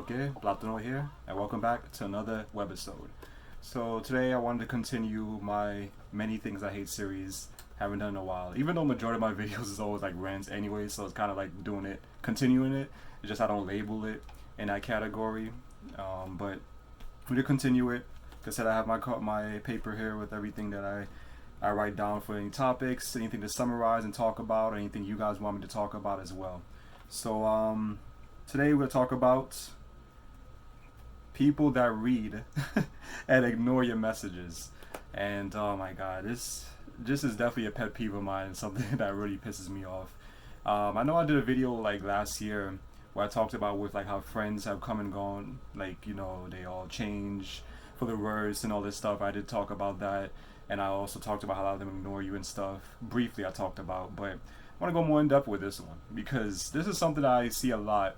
Klk Platano here, and welcome back to another Webisode. So today I wanted to continue my Many Things I Hate series. Haven't done in a while, even though majority of my videos is always like rants anyway, so it's kind of like doing it, continuing it. It's just I don't label it in that category. But for to continue it, like I said, I have my paper here with everything that I write down for any topics, anything to summarize and talk about, or anything you guys want me to talk about as well. So today we'll talk about people that read and ignore your messages. And oh my god, this is definitely a pet peeve of mine, something that really pisses me off. I know I did a video like last year where I talked about with like how friends have come and gone, like they all change for the worse and all this stuff. I did talk about that, and I also talked about how a lot of them ignore you and stuff. Briefly I talked about, but I want to go more in depth with this one because this is something that I see a lot,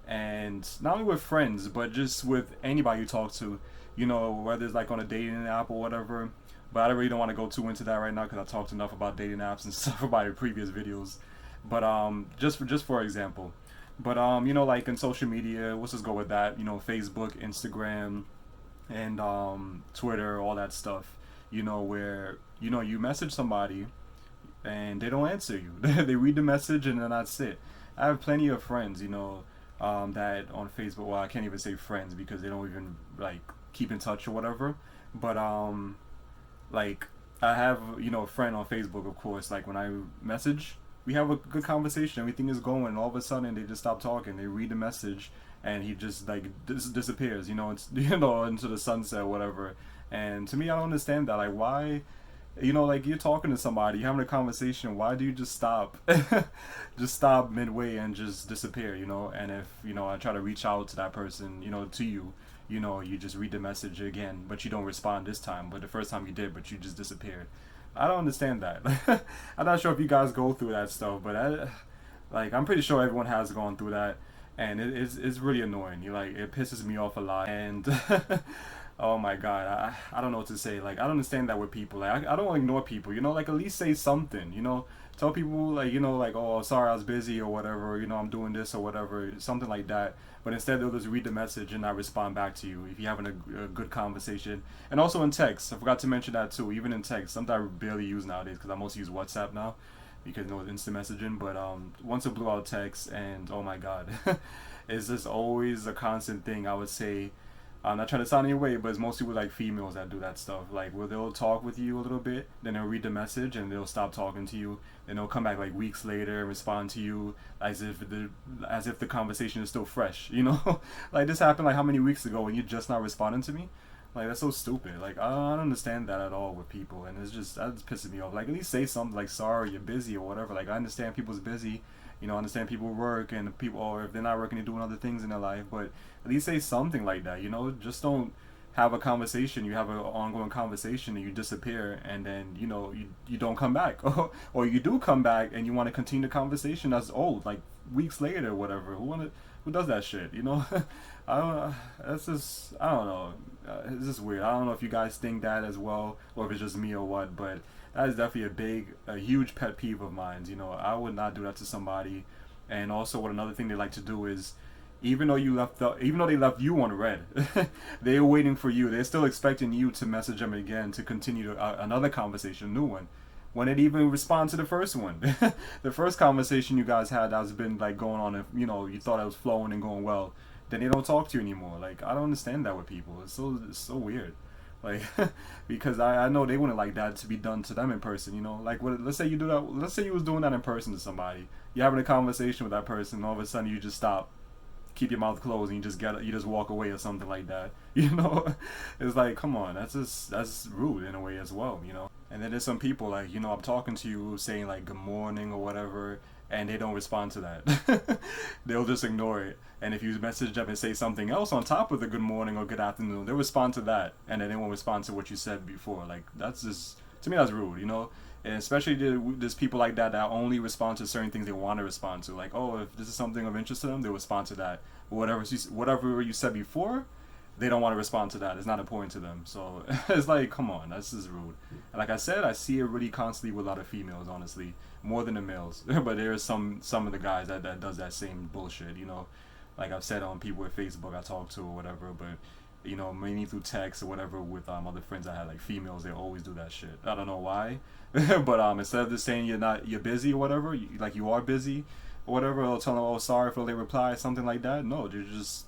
and not only with friends but just with anybody you talk to, whether it's like on a dating app or whatever. But I really don't want to go too into that right now because I talked enough about dating apps and stuff about in previous videos. But just for example, but like in social media, let's just go with that. Facebook, Instagram, and Twitter, all that stuff. Where you message somebody and they don't answer you. They read the message and then that's it. I have plenty of friends, that on Facebook. Well, I can't even say friends because they don't even like keep in touch or whatever. But like I have a friend on Facebook, of course. Like when I message, we have a good conversation, everything is going, and all of a sudden they just stop talking. They read the message and he just like disappears, it's, into the sunset, whatever. And to me, I don't understand that. Like, why? Like you're talking to somebody, you're having a conversation. Why do you just stop? Just stop midway and just disappear, And if I try to reach out to that person, to you, you just read the message again, but you don't respond this time. But the first time you did, but you just disappeared. I don't understand that. I'm not sure if you guys go through that stuff, but I'm pretty sure everyone has gone through that, and it's really annoying. It pisses me off a lot, and oh my god, I don't know what to say. Like I don't understand that with people. Like I don't ignore people. Like at least say something. Tell people like oh sorry I was busy or whatever. I'm doing this or whatever, something like that. But instead they'll just read the message and not respond back to you if you're having a good conversation. And also in text, I forgot to mention that too. Even in text, something I barely use nowadays because I mostly use WhatsApp now because it's instant messaging. But once I blew out text, and oh my god, it's just always a constant thing. I would say. I'm not trying to sound any way, but it's mostly with like females that do that stuff. Like where they'll talk with you a little bit, then they'll read the message and they'll stop talking to you, and they'll come back like weeks later and respond to you as if the conversation is still fresh. Like this happened like how many weeks ago and you're just not responding to me. Like that's so stupid. Like I don't understand that at all with people, and that just pisses me off. Like at least say something like sorry, you're busy or whatever. Like I understand people's busy. I understand people work and people, or if they're not working, they're doing other things in their life. But at least say something like that. Just don't have a conversation. You have an ongoing conversation and you disappear, and then you don't come back, or you do come back and you want to continue the conversation that's old, like weeks later or whatever. Who does that shit? I don't know. That's just I don't know. It's just weird. I don't know if you guys think that as well, or if it's just me or what, but that is definitely a huge pet peeve of mine. I would not do that to somebody. And also, what another thing they like to do is, even though they left you on red, they're waiting for you. They're still expecting you to message them again to continue another conversation, a new one, when it even respond to the first one. The first conversation you guys had that's been like going on, if you thought it was flowing and going well, then they don't talk to you anymore. Like I don't understand that with people. It's so weird. Like because I know they wouldn't like that to be done to them in person. Like let's say you do that. Let's say you was doing that in person to somebody. You're having a conversation with that person, and all of a sudden you just stop, keep your mouth closed, and you just walk away or something like that. It's like, come on, that's rude in a way as well. And then there's some people like I'm talking to you saying like good morning or whatever, and they don't respond to that. They'll just ignore it. And if you message them and say something else on top of the good morning or good afternoon, they'll respond to that, and then they won't respond to what you said before. Like that's just, to me, that's rude. And especially there's people like that only respond to certain things they want to respond to. Like, oh, if this is something of interest to them, they'll respond to that. But whatever you said before, they don't want to respond to that. It's not important to them. So it's like, come on, that's just rude. And like I said, I see it really constantly with a lot of females, honestly, more than the males. But there is some of the guys that does that same bullshit. like I've said on people with Facebook I talk to or whatever, but you know, mainly through text or whatever with other friends I had, like females, they always do that shit. I don't know why, but instead of just saying you're busy or whatever, like you are busy or whatever, they'll tell them, oh, sorry for the late reply, something like that. No, they just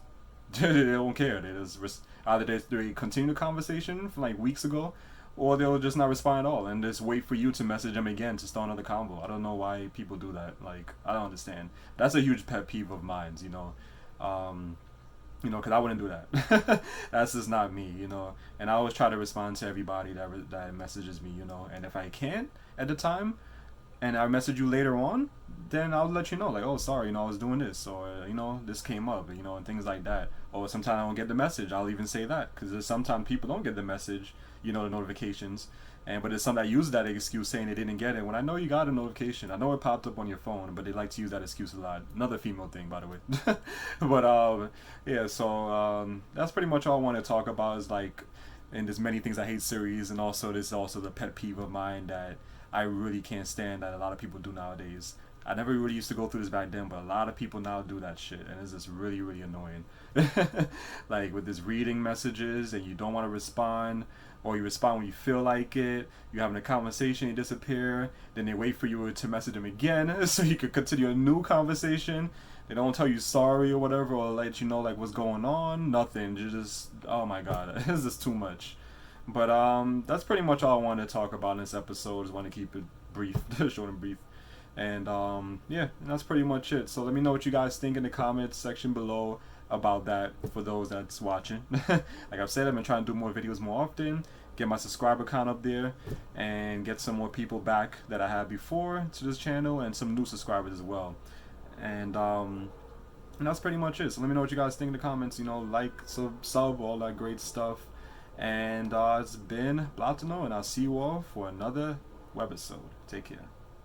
they don't care. They just either they continue the conversation from like weeks ago, or they'll just not respond at all and just wait for you to message them again to start another convo. I don't know why people do that. Like, I don't understand. That's a huge pet peeve of mine, you know. You know, because I wouldn't do that. That's just not me, you know. And I always try to respond to everybody that messages me, you know. And if I can't at the time, and I message you later on, then I'll let you know, like, oh, sorry, you know, I was doing this, or you know, this came up, you know, and things like that. Or sometimes I don't get the message. I'll even say that because sometimes people don't get the message, you know, the notifications. But there's some that use that excuse saying they didn't get it. When I know you got a notification, I know it popped up on your phone, but they like to use that excuse a lot. Another female thing, by the way. But yeah, so that's pretty much all I want to talk about. Is like, and there's many things I hate series, and also there's also the pet peeve of mine that I really can't stand that a lot of people do nowadays. I never really used to go through this back then, but a lot of people now do that shit, and it's just really, really annoying. Like with this reading messages, and you don't want to respond, or you respond when you feel like it. You're having a conversation, you disappear, then they wait for you to message them again, so you could continue a new conversation. They don't tell you sorry or whatever, or let you know like what's going on. Nothing. You just, oh my god, it's just too much. But that's pretty much all I wanted to talk about in this episode. Just want to keep it brief, short and brief. And yeah, that's pretty much it. So let me know what you guys think in the comments section below about that for those that's watching. Like I've said, I've been trying to do more videos more often, get my subscriber count up there, and get some more people back that I had before to this channel, and some new subscribers as well. And that's pretty much it. So let me know what you guys think in the comments. You know, like, sub, all that great stuff. And it's been Platano, and I'll see you all for another webisode. Take care.